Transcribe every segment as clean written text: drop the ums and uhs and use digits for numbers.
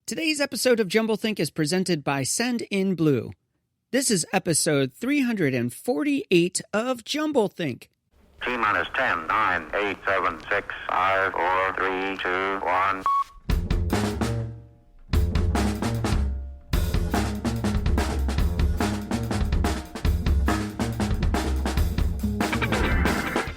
Today's episode of JumbleThink is presented by Send in Blue. This is episode 348 of JumbleThink. T-minus 10, 9, 8, 7, 6, 5, 4, 3, 2, 1.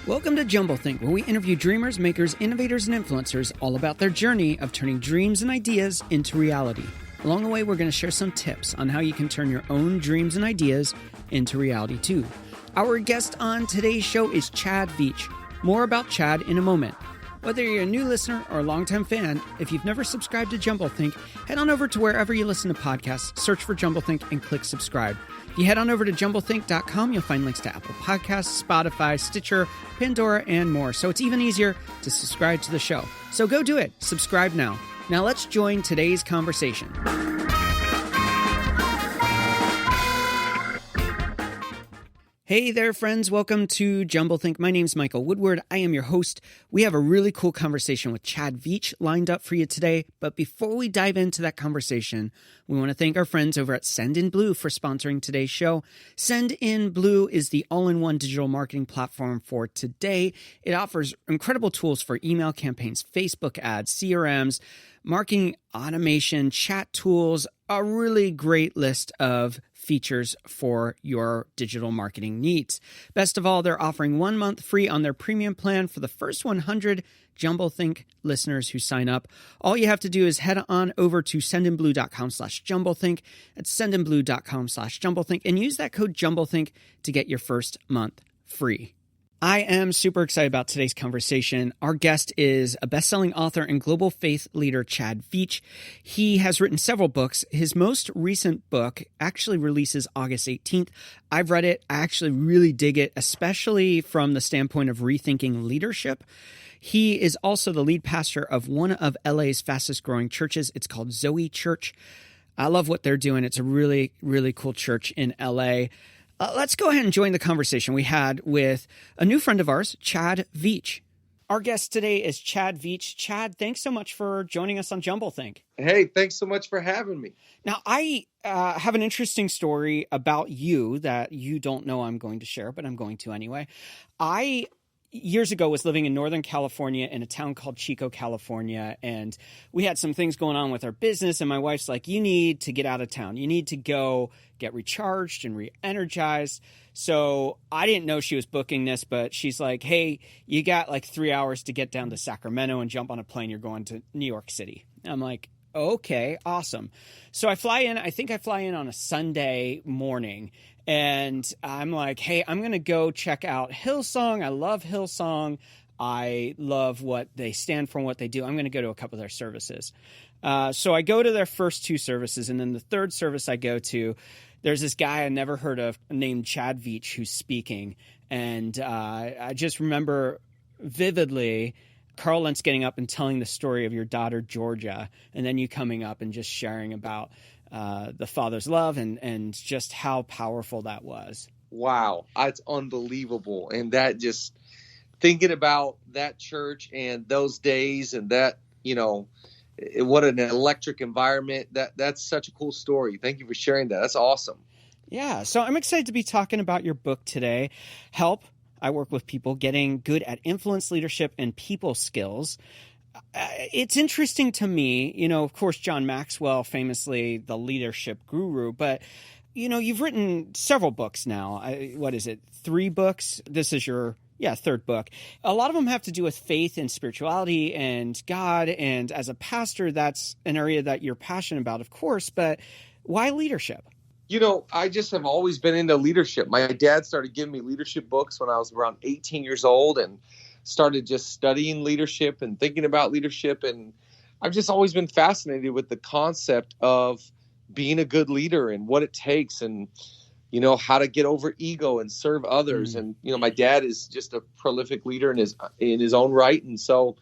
Welcome to JumbleThink, where we interview dreamers, makers, innovators, and influencers all about their journey of turning dreams and ideas into reality. Along the way, we're going to share some tips on how you can turn your own dreams and ideas into reality too. Our guest on today's show is Chad Veach. More about Chad in a moment. Whether you're a new listener or a longtime fan, if you've never subscribed to JumbleThink, head on over to wherever you listen to podcasts, search for JumbleThink, and click subscribe. If you head on over to jumblethinc.com, you'll find links to Apple Podcasts, Spotify, Stitcher, Pandora, and more. So it's even easier to subscribe to the show. So go do it. Subscribe now. Now let's join today's conversation. Hey there, friends. Welcome to JumbleThink. My name's Michael Woodward. I am your host. We have a really cool conversation with Chad Veach lined up for you today. But before we dive into that conversation, we want to thank our friends over at Send in Blue for sponsoring today's show. Send in Blue is the all-in-one digital marketing platform for today. It offers incredible tools for email campaigns, Facebook ads, CRMs, marketing automation, chat tools, a really great list of features for your digital marketing needs. Best of all, they're offering 1 month free on their premium plan for the first 100 JumbleThink listeners who sign up. All you have to do is head on over to sendinblue.com/JumbleThink. That's sendinblue.com/JumbleThink and use that code JumbleThink to get your first month free. I am super excited about today's conversation. Our guest is a best-selling author and global faith leader, Chad Veach. He has written several books. His most recent book actually releases August 18th. I've read it. I actually really dig it, especially from the standpoint of rethinking leadership. He is also the lead pastor of one of LA's fastest-growing churches. It's called ZOE Church. I love what they're doing. It's a really, really cool church in LA. Let's go ahead and join the conversation we had with a new friend of ours, Chad Veach. Our guest today is Chad Veach. Chad, thanks so much for joining us on JumbleThink. Hey, thanks so much for having me. Now, I have an interesting story about you that you don't know I'm going to share, but I'm going to anyway. I years ago was living in Northern California in a town called Chico, California, and we had some things going on with our business, and my wife's like, you need to get out of town. You need to go get recharged and re-energized. So I didn't know she was booking this, but she's like, hey, you got like 3 hours to get down to Sacramento and jump on a plane. You're going to New York City. And I'm like, okay, awesome. So I fly in. I think I fly in on a Sunday morning. And I'm like, hey, I'm going to go check out Hillsong. I love Hillsong. I love what they stand for and what they do. I'm going to go to a couple of their services. So I go to their first two services. And then the third service I go to, there's this guy I never heard of named Chad Veach who's speaking. And I just remember vividly Carl Lentz getting up and telling the story of your daughter, Georgia, and then you coming up and just sharing about the Father's love and just how powerful that was. Wow, it's unbelievable. And that just thinking about that church and those days and that, what an electric environment. That's such a cool story. Thank you for sharing that. That's awesome. Yeah, so I'm excited to be talking about your book today, Help. I work with people getting good at influence, leadership, and people skills. It's interesting to me, of course, John Maxwell, famously the leadership guru, but, you've written several books now. What is it? 3 books? This is your third book. A lot of them have to do with faith and spirituality and God. And as a pastor, that's an area that you're passionate about, of course, but why leadership? I just have always been into leadership. My dad started giving me leadership books when I was around 18 years old and started just studying leadership and thinking about leadership. And I've just always been fascinated with the concept of being a good leader and what it takes and, how to get over ego and serve others. And, my dad is just a prolific leader in his own right. And so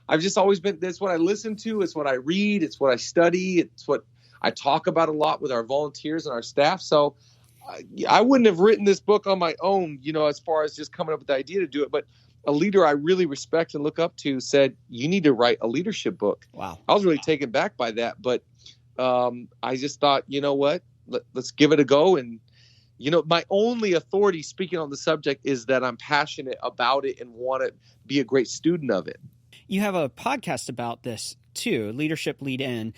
I've just always been, that's what I listen to. It's what I read. It's what I study. It's what I talk about a lot with our volunteers and our staff. So I wouldn't have written this book on my own, as far as just coming up with the idea to do it. But a leader I really respect and look up to said, you need to write a leadership book. Wow. I was really taken back by that. But I just thought, you know what, let's give it a go. And, my only authority speaking on the subject is that I'm passionate about it and want to be a great student of it. You have a podcast about this too, Leadership Lead In.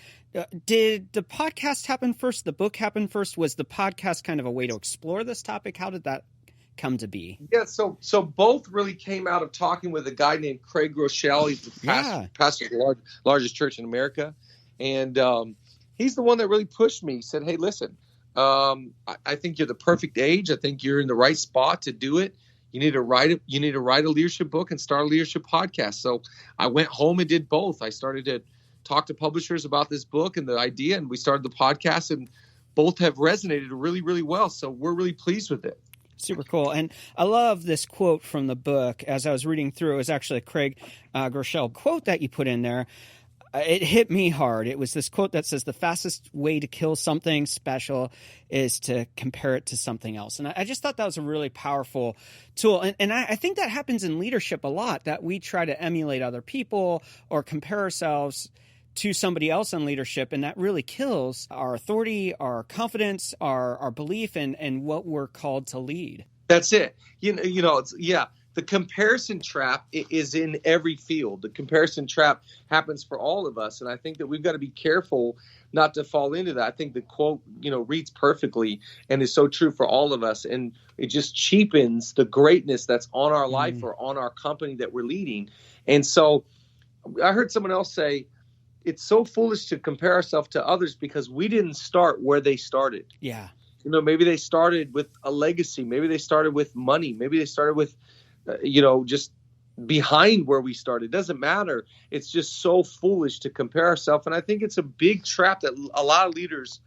Did the podcast happen first? The book happen first? Was the podcast kind of a way to explore this topic? How did that come to be? Yeah, so both really came out of talking with a guy named Craig Rochelle. He's the pastor of the largest church in America. And he's the one that really pushed me. He said, hey, listen, I think you're the perfect age. I think you're in the right spot to do it. You need to write it. You need to write a leadership book and start a leadership podcast. So I went home and did both. I started to talk to publishers about this book and the idea, and we started the podcast, and both have resonated really, really well. So we're really pleased with it. Super cool. And I love this quote from the book. As I was reading through, it was actually a Craig Groeschel quote that you put in there. It hit me hard. It was this quote that says, the fastest way to kill something special is to compare it to something else. And I just thought that was a really powerful tool. And I think that happens in leadership a lot, that we try to emulate other people or compare ourselves to somebody else in leadership, and that really kills our authority, our confidence, our belief in what we're called to lead. That's it. The comparison trap is in every field. The comparison trap happens for all of us, and I think that we've got to be careful not to fall into that. I think the quote, reads perfectly and is so true for all of us, and it just cheapens the greatness that's on our life or on our company that we're leading. And so I heard someone else say, it's so foolish to compare ourselves to others because we didn't start where they started. Yeah. Maybe they started with a legacy. Maybe they started with money. Maybe they started with, just behind where we started. It doesn't matter. It's just so foolish to compare ourselves. And I think it's a big trap that a lot of leaders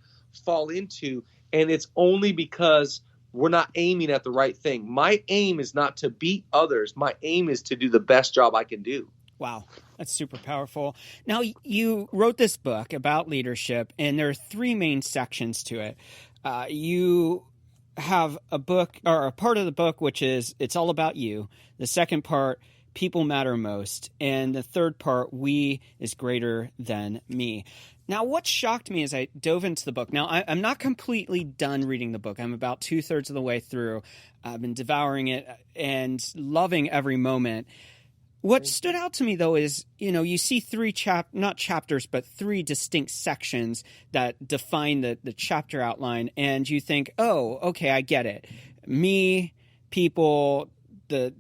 fall into. And it's only because we're not aiming at the right thing. My aim is not to beat others. My aim is to do the best job I can do. Wow, that's super powerful. Now, you wrote this book about leadership, and there are three main sections to it. You have a book, or a part of the book, which is It's All About You. The second part, People Matter Most. And the third part, We is Greater Than Me. Now, what shocked me as I dove into the book, now I'm not completely done reading the book. I'm about 2/3 of the way through. I've been devouring it and loving every moment. What stood out to me, though, is, you see three not chapters, but three distinct sections that define the chapter outline. And you think, oh, okay, I get it. Me, people, the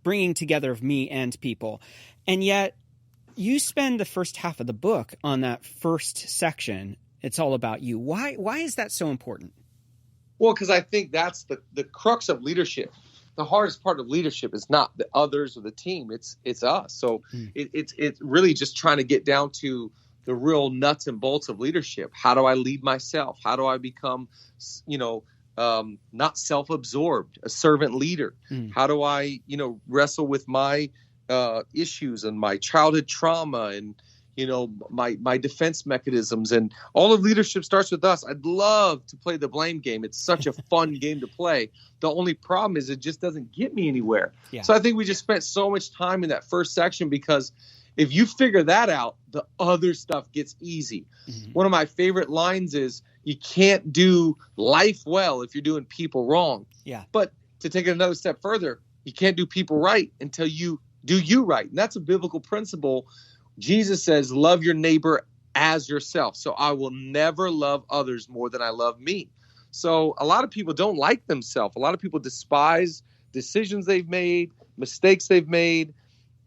bringing together of me and people. And yet you spend the first half of the book on that first section. It's all about you. Why is that so important? Well, because I think that's the crux of leadership. The hardest part of leadership is not the others or the team. It's us. So it's really just trying to get down to the real nuts and bolts of leadership. How do I lead myself? How do I become, not self-absorbed, a servant leader? How do I, wrestle with my issues and my childhood trauma and, my defense mechanisms? And all of leadership starts with us. I'd love to play the blame game. It's such a fun game to play. The only problem is it just doesn't get me anywhere. Yeah. So I think we just spent so much time in that first section because if you figure that out, the other stuff gets easy. One of my favorite lines is, you can't do life well if you're doing people wrong. Yeah. But to take it another step further, you can't do people right until you do you right. And that's a biblical principle. Jesus says, love your neighbor as yourself. So I will never love others more than I love me. So a lot of people don't like themselves. A lot of people despise decisions they've made, mistakes they've made,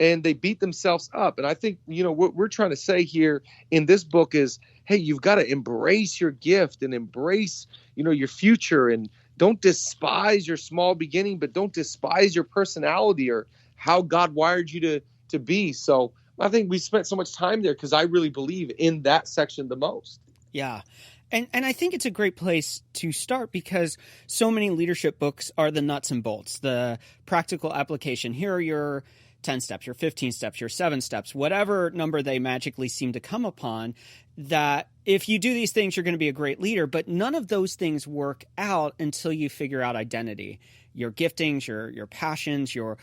and they beat themselves up. And I think, what we're trying to say here in this book is, hey, you've got to embrace your gift and embrace, your future, and don't despise your small beginning, but don't despise your personality or how God wired you to be. So I think we spent so much time there because I really believe in that section the most. Yeah. And I think it's a great place to start because so many leadership books are the nuts and bolts, the practical application. Here are your 10 steps, your 15 steps, your 7 steps, whatever number they magically seem to come upon, that if you do these things, you're going to be a great leader. But none of those things work out until you figure out identity. your giftings, your passions, your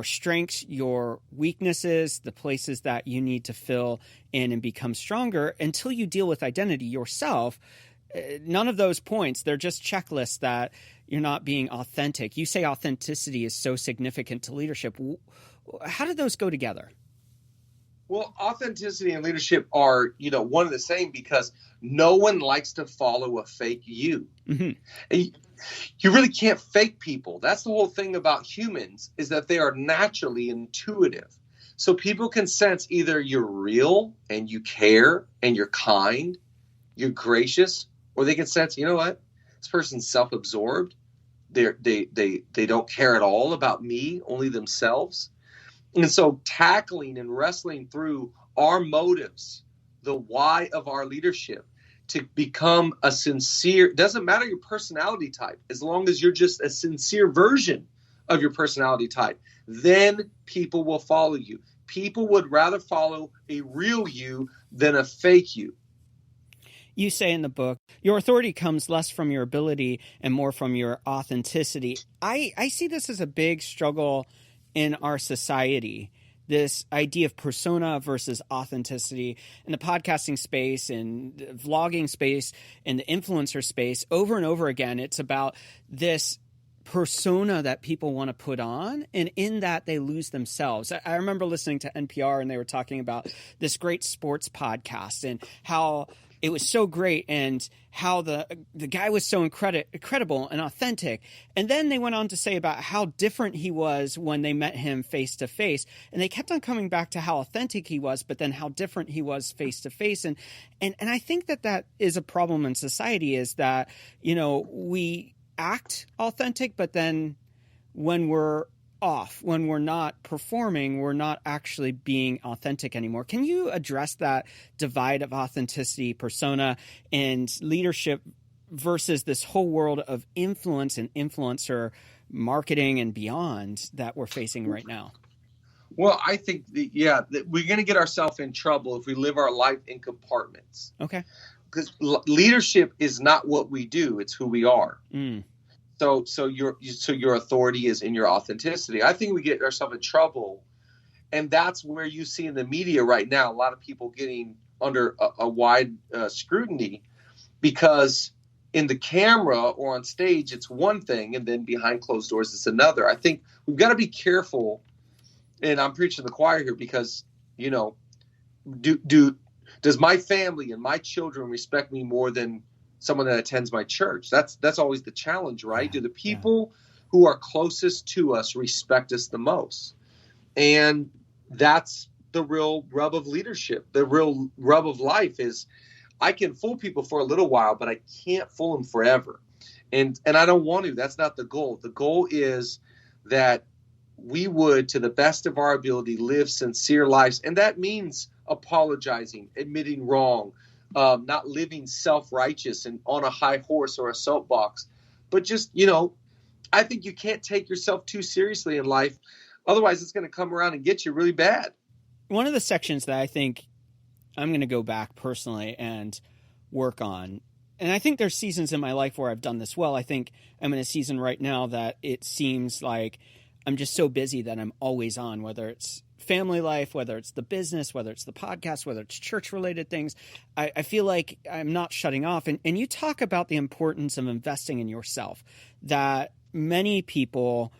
strengths, your weaknesses, the places that you need to fill in and become stronger until you deal with identity yourself. None of those points, they're just checklists that you're not being authentic. You say authenticity is so significant to leadership. How do those go together? Well, authenticity and leadership are, one and the same, because no one likes to follow a fake you. Mm-hmm. You really can't fake people. That's the whole thing about humans, is that they are naturally intuitive. So people can sense either you're real and you care and you're kind, you're gracious, or they can sense, you know what, this person's self-absorbed. They don't care at all about me, only themselves. And so tackling and wrestling through our motives, the why of our leadership, to become a sincere, doesn't matter your personality type, as long as you're just a sincere version of your personality type, then people will follow you. People would rather follow a real you than a fake you. You say in the book, your authority comes less from your ability and more from your authenticity. I see this as a big struggle in our society, this idea of persona versus authenticity in the podcasting space and the vlogging space and the influencer space. Over and over again, it's about this persona that people want to put on, and in that they lose themselves. I remember listening to NPR, and they were talking about this great sports podcast and how it was so great and how the guy was so incredible and authentic. And then they went on to say about how different he was when they met him face to face. And they kept on coming back to how authentic he was, but then how different he was face to face. And I think that is a problem in society, is that, we act authentic, but then when we're off, when we're not performing, we're not actually being authentic anymore. Can you address that divide of authenticity, persona, and leadership versus this whole world of influence and influencer marketing and beyond that we're facing right now? Well, I think that we're going to get ourselves in trouble if we live our life in compartments. Okay. Because leadership is not what we do; it's who we are. Mm. So your authority is in your authenticity. I think we get ourselves in trouble, and that's where you see in the media right now a lot of people getting under a wide scrutiny, because in the camera or on stage it's one thing, and then behind closed doors it's another. I think we've got to be careful, and I'm preaching to the choir here, because does my family and my children respect me more than someone that attends my church? That's always the challenge, right? Do the people who are closest to us respect us the most? And that's the real rub of leadership. The real rub of life is I can fool people for a little while, but I can't fool them forever. And I don't want to. That's not the goal. The goal is that we would, to the best of our ability, live sincere lives. And that means apologizing, admitting wrong, not living self-righteous and on a high horse or a soapbox, but just, I think you can't take yourself too seriously in life. Otherwise, it's going to come around and get you really bad. One of the sections that I think I'm going to go back personally and work on, and I think there's seasons in my life where I've done this well. I think I'm in a season right now that it seems like I'm just so busy that I'm always on, whether it's family life, whether it's the business, whether it's the podcast, whether it's church-related things. I feel like I'm not shutting off. And you talk about the importance of investing in yourself, that many people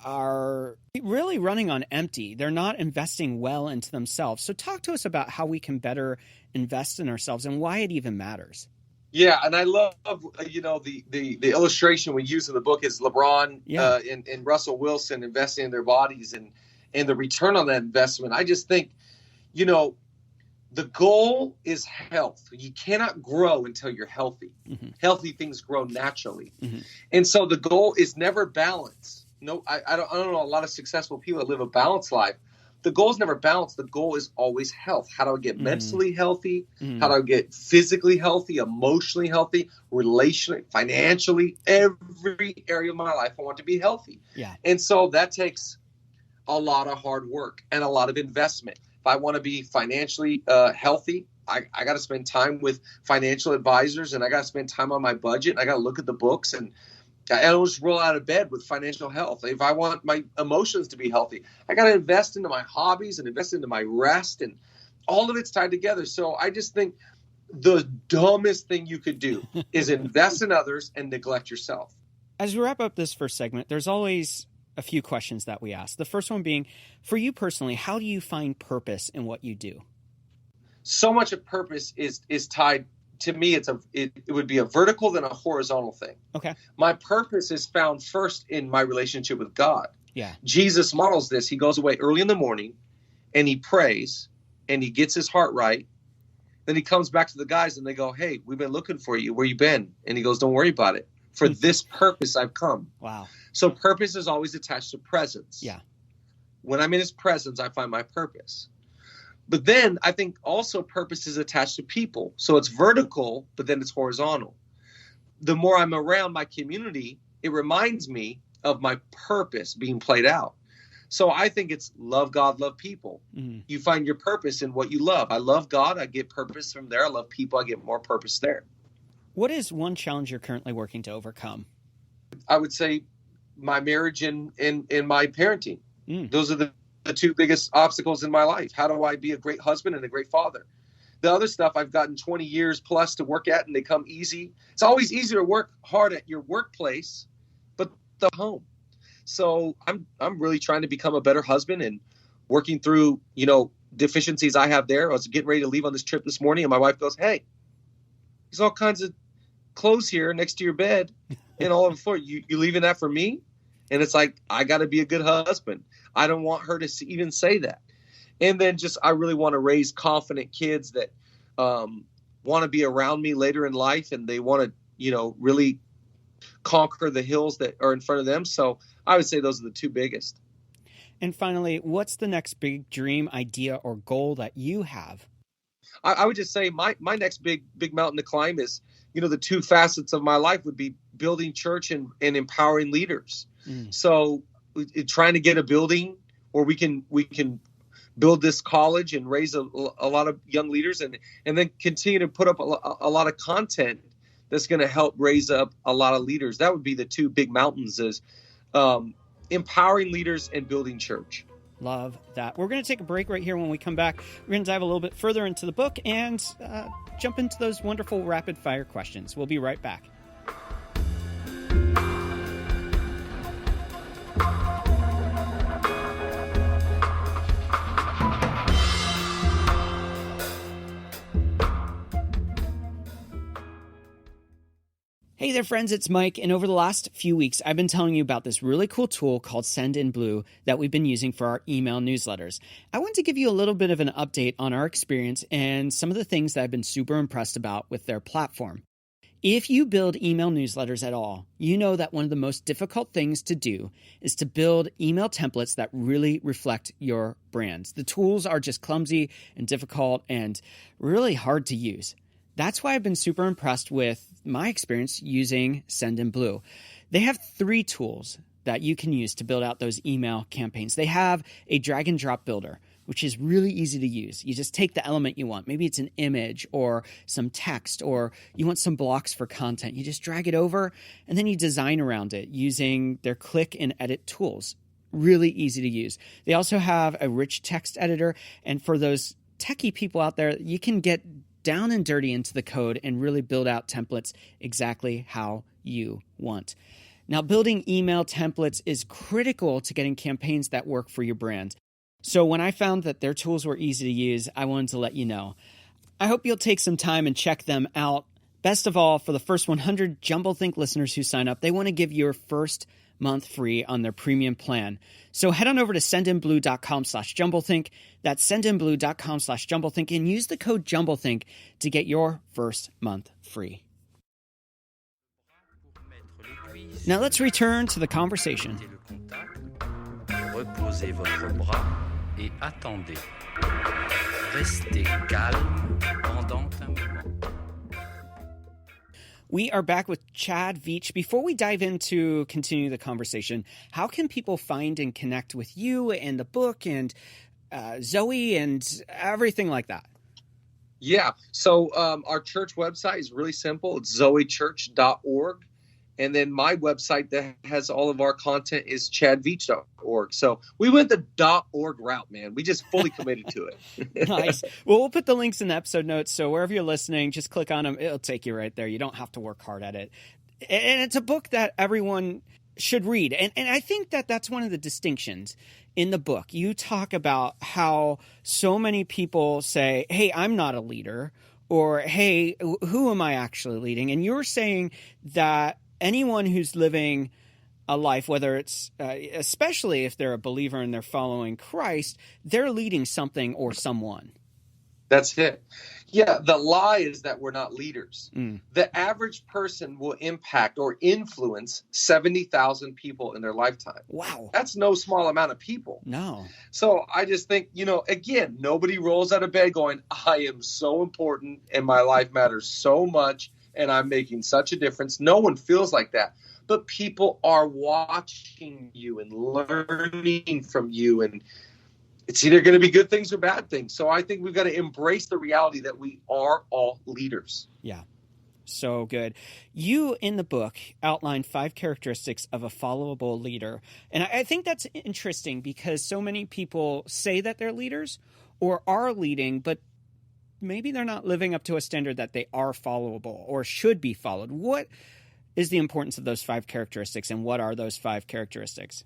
are really running on empty. They're not investing well into themselves. So talk to us about how we can better invest in ourselves and why it even matters. Yeah, and I love, the illustration we use in the book is LeBron and Russell Wilson investing in their bodies and the return on that investment. I just think, the goal is health. You cannot grow until you're healthy. Mm-hmm. Healthy things grow naturally. Mm-hmm. And so the goal is never balance. No, I don't know a lot of successful people that live a balanced life. The goal is never balance. The goal is always health. How do I get mentally healthy? How do I get physically healthy, emotionally healthy, relationally, financially? Every area of my life, I want to be healthy. Yeah. And so that takes a lot of hard work and a lot of investment. If I want to be financially healthy, I got to spend time with financial advisors, and I got to spend time on my budget. And I got to look at the books, and I don't just roll out of bed with financial health. If I want my emotions to be healthy, I got to invest into my hobbies and invest into my rest, and all of it's tied together. So I just think the dumbest thing you could do is invest in others and neglect yourself. As we wrap up this first segment, there's always a few questions that we ask. The first one being, for you personally, how do you find purpose in what you do? So much of purpose is tied to me. It would be a vertical than a horizontal thing. Okay. My purpose is found first in my relationship with God. Yeah. Jesus models this. He goes away early in the morning and he prays and he gets his heart right. Then he comes back to the guys and they go, "Hey, we've been looking for you. Where you been?" And he goes, "Don't worry about it. For this purpose I've come." Wow. So purpose is always attached to presence. Yeah. When I'm in his presence, I find my purpose. But then I think also purpose is attached to people. So it's vertical, but then it's horizontal. The more I'm around my community, it reminds me of my purpose being played out. So I think it's love God, love people. Mm-hmm. You find your purpose in what you love. I love God. I get purpose from there. I love people. I get more purpose there. What is one challenge you're currently working to overcome? I would say my marriage and my parenting. Those are the two biggest obstacles in my life. How do I be a great husband and a great father? The other stuff I've gotten 20 years plus to work at, and they come easy. It's always easier to work hard at your workplace, but the home. So I'm really trying to become a better husband and working through, deficiencies I have there. I was getting ready to leave on this trip this morning, and my wife goes, "Hey, there's all kinds of clothes here next to your bed and all over the floor. You leaving that for me?" And it's like, I got to be a good husband. I don't want her to even say that. And then I really want to raise confident kids that want to be around me later in life, and they want to, really conquer the hills that are in front of them. So I would say those are the two biggest. And finally, what's the next big dream, idea, or goal that you have? I would just say my next big mountain to climb is, the two facets of my life would be building church and empowering leaders. So trying to get a building where we can build this college and raise a lot of young leaders, and then continue to put up a lot of content that's going to help raise up a lot of leaders. That would be the two big mountains, is empowering leaders and building church. Love that. We're going to take a break right here. When we come back, we're going to dive a little bit further into the book and jump into those wonderful rapid fire questions. We'll be right back. Hey there, friends, it's Mike, and over the last few weeks, I've been telling you about this really cool tool called Send in Blue that we've been using for our email newsletters. I want to give you a little bit of an update on our experience and some of the things that I've been super impressed about with their platform. If you build email newsletters at all, you know that one of the most difficult things to do is to build email templates that really reflect your brand. The tools are just clumsy and difficult and really hard to use. That's why I've been super impressed with my experience using Send in Blue. They have 3 tools that you can use to build out those email campaigns. They have a drag and drop builder, which is really easy to use. You just take the element you want. Maybe it's an image or some text, or you want some blocks for content. You just drag it over and then you design around it using their click and edit tools. Really easy to use. They also have a rich text editor. And for those techie people out there, you can get down and dirty into the code and really build out templates exactly how you want. Now, building email templates is critical to getting campaigns that work for your brand. So when I found that their tools were easy to use, I wanted to let you know. I hope you'll take some time and check them out. Best of all, for the first 100 JumbleThink listeners who sign up, they want to give your first month free on their premium plan. So head on over to sendinblue.com/JumbleThink. That's sendinblue.com/JumbleThink and use the code JumbleThink to get your first month free. Now let's return to the conversation. Reposez votre bras et attendez. Restez calme pendant un moment. We are back with Chad Veach. Before we dive into continue the conversation, how can people find and connect with you and the book and ZOE and everything like that? Yeah. So our church website is really simple. It's zoechurch.org. And then my website that has all of our content is chadveach.org. So we went the .org route, man. We just fully committed to it. Nice. Well, we'll put the links in the episode notes. So wherever you're listening, just click on them. It'll take you right there. You don't have to work hard at it. And it's a book that everyone should read. And I think that that's one of the distinctions in the book. You talk about how so many people say, hey, I'm not a leader, or hey, who am I actually leading? And you're saying that anyone who's living a life, whether it's especially if they're a believer and they're following Christ, they're leading something or someone. That's it. Yeah, the lie is that we're not leaders. The average person will impact or influence 70,000 people in their lifetime. Wow. That's no small amount of people. No. So I just think, again, nobody rolls out of bed going, I am so important and my life matters so much and I'm making such a difference. No one feels like that. But people are watching you and learning from you, and it's either going to be good things or bad things. So I think we've got to embrace the reality that we are all leaders. Yeah. So good. You, in the book, outline 5 characteristics of a followable leader. And I think that's interesting because so many people say that they're leaders or are leading, but maybe they're not living up to a standard that they are followable or should be followed. What is the importance of those 5 characteristics, and what are those 5 characteristics?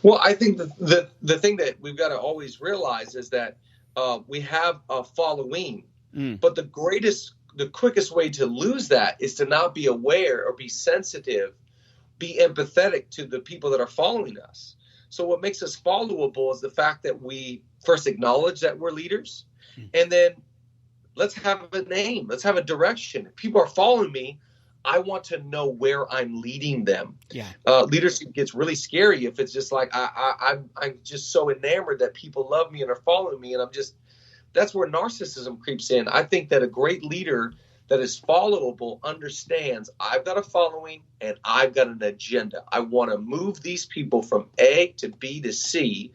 Well, I think the thing that we've got to always realize is that we have a following, but the quickest way to lose that is to not be aware or be sensitive, be empathetic to the people that are following us. So what makes us followable is the fact that we first acknowledge that we're leaders, and then let's have a name, let's have a direction. If people are following me, I want to know where I'm leading them. Yeah. Leadership gets really scary if it's just like I'm just so enamored that people love me and are following me, and that's where narcissism creeps in. I think that a great leader that is followable understands I've got a following and I've got an agenda. I want to move these people from A to B to C,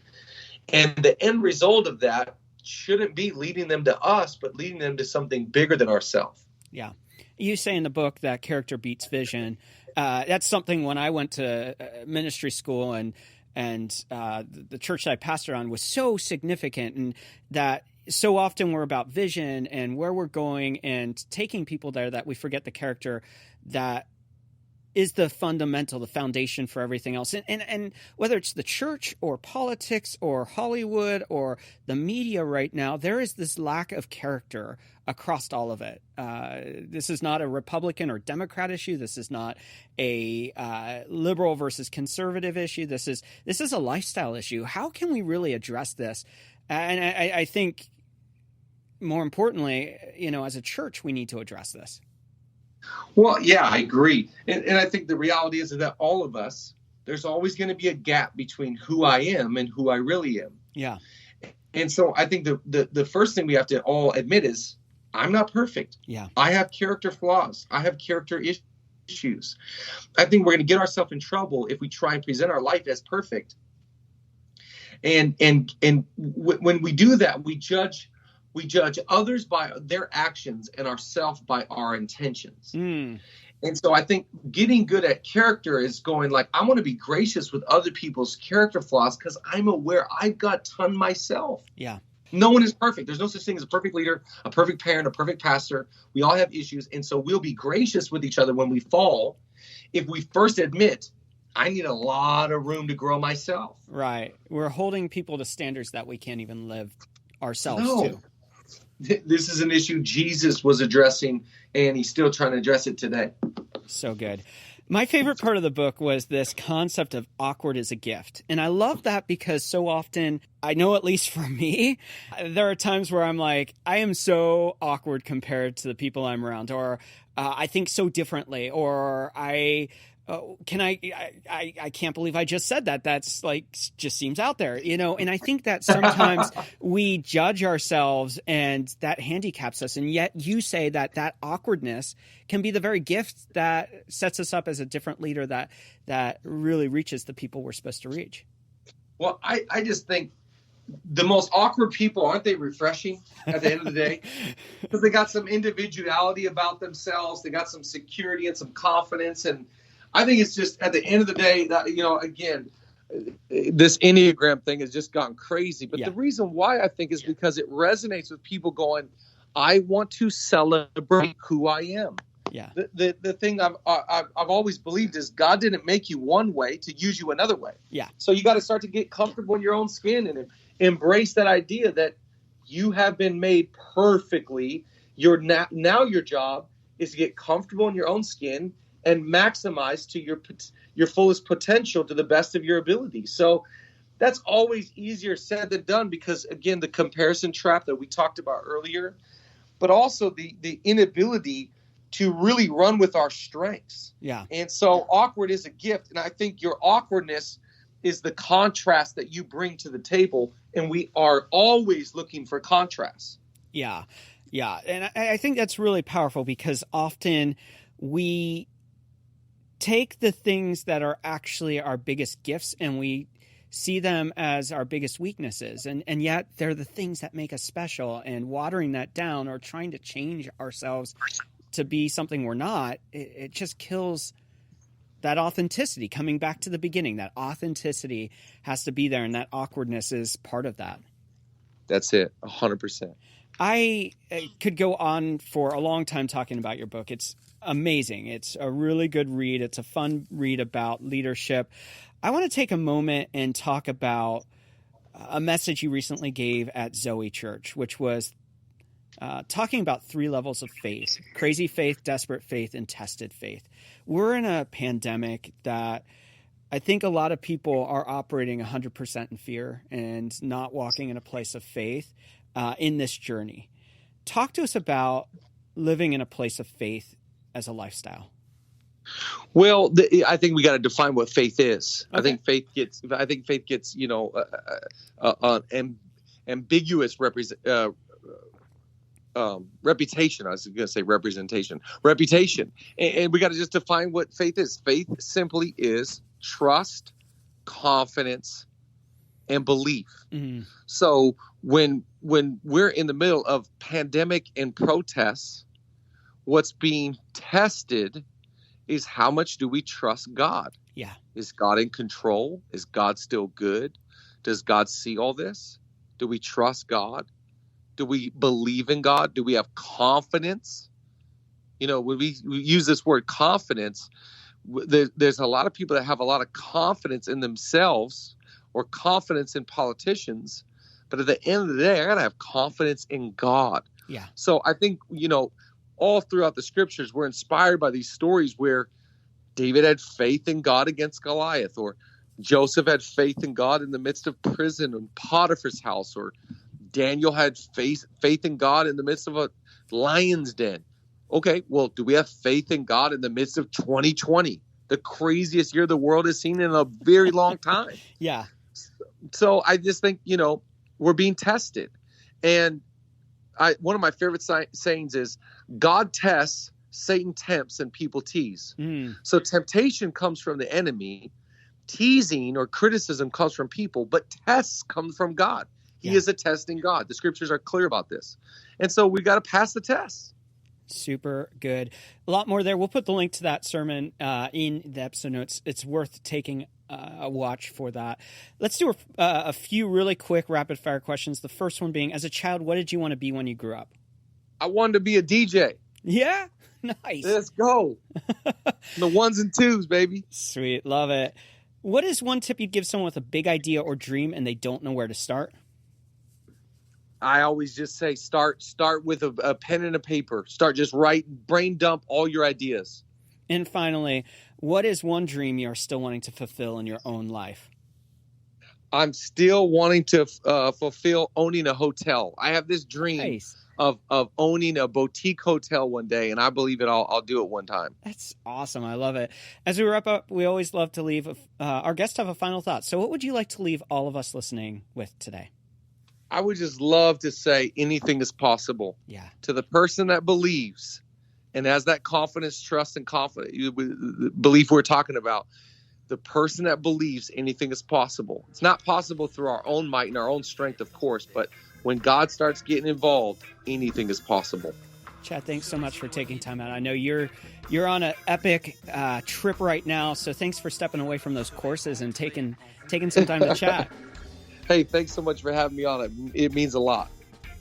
and the end result of that shouldn't be leading them to us, but leading them to something bigger than ourselves. Yeah. You say in the book that character beats vision. That's something when I went to ministry school and the church that I pastored on was so significant, and that so often we're about vision and where we're going and taking people there that we forget the character that is the fundamental, the foundation for everything else. And whether it's the church or politics or Hollywood or the media right now, there is this lack of character across all of it. This is not a Republican or Democrat issue. This is not a liberal versus conservative issue. This is a lifestyle issue. How can we really address this? And I think more importantly, as a church, we need to address this. Well, yeah, I agree. And I think the reality is that all of us, there's always going to be a gap between who I am and who I really am. Yeah. And so I think the first thing we have to all admit is I'm not perfect. Yeah. I have character flaws. I have character issues. I think we're going to get ourselves in trouble if we try and present our life as perfect. And when we do that, we judge others by their actions and ourselves by our intentions. And so I think getting good at character is going like, I want to be gracious with other people's character flaws because I'm aware I've got ton myself. Yeah. No one is perfect. There's no such thing as a perfect leader, a perfect parent, a perfect pastor. We all have issues. And so we'll be gracious with each other when we fall if we first admit, I need a lot of room to grow myself. Right. We're holding people to standards that we can't even live ourselves to. This is an issue Jesus was addressing, and he's still trying to address it today. So good. My favorite part of the book was this concept of awkward as a gift. And I love that because so often, I know at least for me, there are times where I'm like, I am so awkward compared to the people I'm around, or I think so differently, or I can't believe I just said that. That's like, just seems out there, and I think that sometimes we judge ourselves and that handicaps us. And yet you say that awkwardness can be the very gift that sets us up as a different leader that really reaches the people we're supposed to reach. Well, I just think the most awkward people, aren't they refreshing at the end of the day? Because they got some individuality about themselves. They got some security and some confidence. And I think it's just at the end of the day that, again, this Enneagram thing has just gone crazy. But the reason why I think is because it resonates with people going, I want to celebrate who I am. Yeah. The thing I've always believed is God didn't make you one way to use you another way. Yeah. So you got to start to get comfortable in your own skin and embrace that idea that you have been made perfectly. Now your job is to get comfortable in your own skin and maximize to your fullest potential to the best of your ability. So that's always easier said than done because, again, the comparison trap that we talked about earlier, but also the inability to really run with our strengths. Yeah. And so awkward is a gift. And I think your awkwardness is the contrast that you bring to the table. And we are always looking for contrast. Yeah. Yeah. And I think that's really powerful because often we take the things that are actually our biggest gifts and we see them as our biggest weaknesses. And yet they're the things that make us special, and watering that down or trying to change ourselves to be something we're not, it just kills that authenticity. Coming back to the beginning, that authenticity has to be there, and that awkwardness is part of that. That's it, 100%. I could go on for a long time talking about your book. It's amazing. It's a really good read. It's a fun read about leadership. I want to take a moment and talk about a message you recently gave at ZOE Church, which was talking about 3 levels of faith: crazy faith, desperate faith, and tested faith. We're in a pandemic that I think a lot of people are operating 100% in fear and not walking in a place of faith in this journey. Talk to us about living in a place of faith as a lifestyle. Well, I think we got to define what faith is. Okay. I think faith gets ambiguous reputation. I was going to say representation. Reputation. And we got to just define what faith is. Faith simply is trust, confidence, and belief. Mm-hmm. So when we're in the middle of pandemic and protests, what's being tested is how much do we trust God? Yeah. Is God in control? Is God still good? Does God see all this? Do we trust God? Do we believe in God? Do we have confidence? When we use this word confidence, there's a lot of people that have a lot of confidence in themselves or confidence in politicians. But at the end of the day, I got to have confidence in God. Yeah. So I think, all throughout the scriptures, we're inspired by these stories where David had faith in God against Goliath, or Joseph had faith in God in the midst of prison and Potiphar's house, or Daniel had faith in God in the midst of a lion's den. Okay, well, do we have faith in God in the midst of 2020, the craziest year the world has seen in a very long time? Yeah. So I just think, we're being tested. And one of my favorite sayings is, God tests, Satan tempts, and people tease. So temptation comes from the enemy. Teasing or criticism comes from people, but tests come from God. He is a testing God. The scriptures are clear about this. And so we got to pass the test. Super good. A lot more there. We'll put the link to that sermon in the episode notes. It's worth taking a watch for that. Let's do a few really quick rapid fire questions. The first one being, as a child, what did you want to be when you grew up? I wanted to be a DJ. Yeah? Nice. Let's go. The 1s and 2s, baby. Sweet. Love it. What is one tip you'd give someone with a big idea or dream and they don't know where to start? I always just say start with a pen and a paper. Start just brain dump all your ideas. And finally, what is one dream you're still wanting to fulfill in your own life? I'm still wanting to fulfill owning a hotel. I have this dream of owning a boutique hotel one day, and I believe it. I'll do it one time. That's awesome. I love it. As we wrap up, we always love to leave our guests have a final thought. So what would you like to leave all of us listening with today? I would just love to say anything is possible. Yeah. To the person that believes and has that confidence, trust, and belief we're talking about, the person that believes anything is possible. It's not possible through our own might and our own strength, of course, but when God starts getting involved, anything is possible. Chad, thanks so much for taking time out. I know you're on an epic trip right now, so thanks for stepping away from those courses and taking some time to chat. Hey, thanks so much for having me on. It means a lot.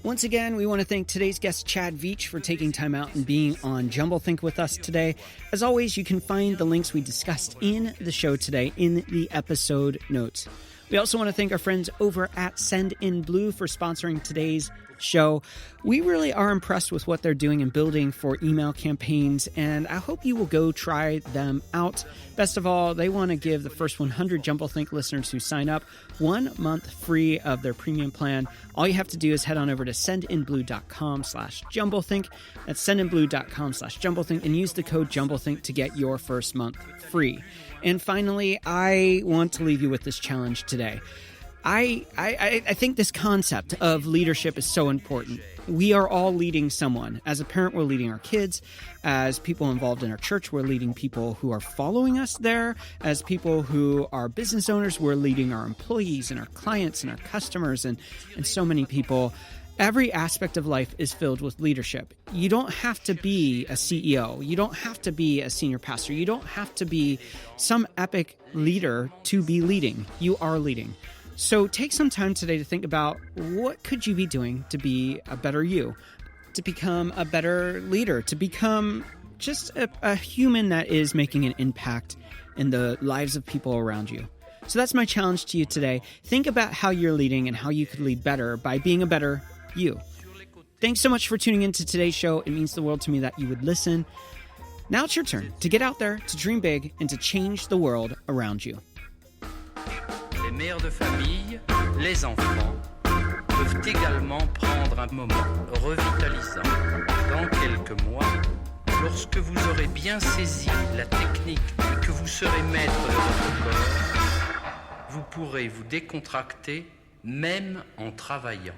Once again, we want to thank today's guest, Chad Veach, for taking time out and being on JumbleThink with us today. As always, you can find the links we discussed in the show today in the episode notes. We also want to thank our friends over at Send in Blue for sponsoring today's show. We really are impressed with what they're doing and building for email campaigns, and I hope you will go try them out. Best of all, they want to give the first 100 JumbleThink listeners who sign up 1 month free of their premium plan. All you have to do is head on over to sendinblue.com/JumbleThink. That's sendinblue.com/JumbleThink and use the code JumbleThink to get your first month free. And finally, I want to leave you with this challenge today. I think this concept of leadership is so important. We are all leading someone. As a parent, we're leading our kids. As people involved in our church, we're leading people who are following us there. As people who are business owners, we're leading our employees and our clients and our customers and so many people. Every aspect of life is filled with leadership. You don't have to be a CEO. You don't have to be a senior pastor. You don't have to be some epic leader to be leading. You are leading. So take some time today to think about what could you be doing to be a better you, to become a better leader, to become just a human that is making an impact in the lives of people around you. So that's my challenge to you today. Think about how you're leading and how you could lead better by being a better you. Thanks so much for tuning into today's show. It means the world to me that you would listen. Now it's your turn to get out there, to dream big, and to change the world around you. Les mères de famille, les enfants, peuvent également prendre un moment revitalisant. Dans quelques mois, lorsque vous aurez bien saisi la technique et que vous serez maître de votre corps, vous pourrez vous décontracter même en travaillant.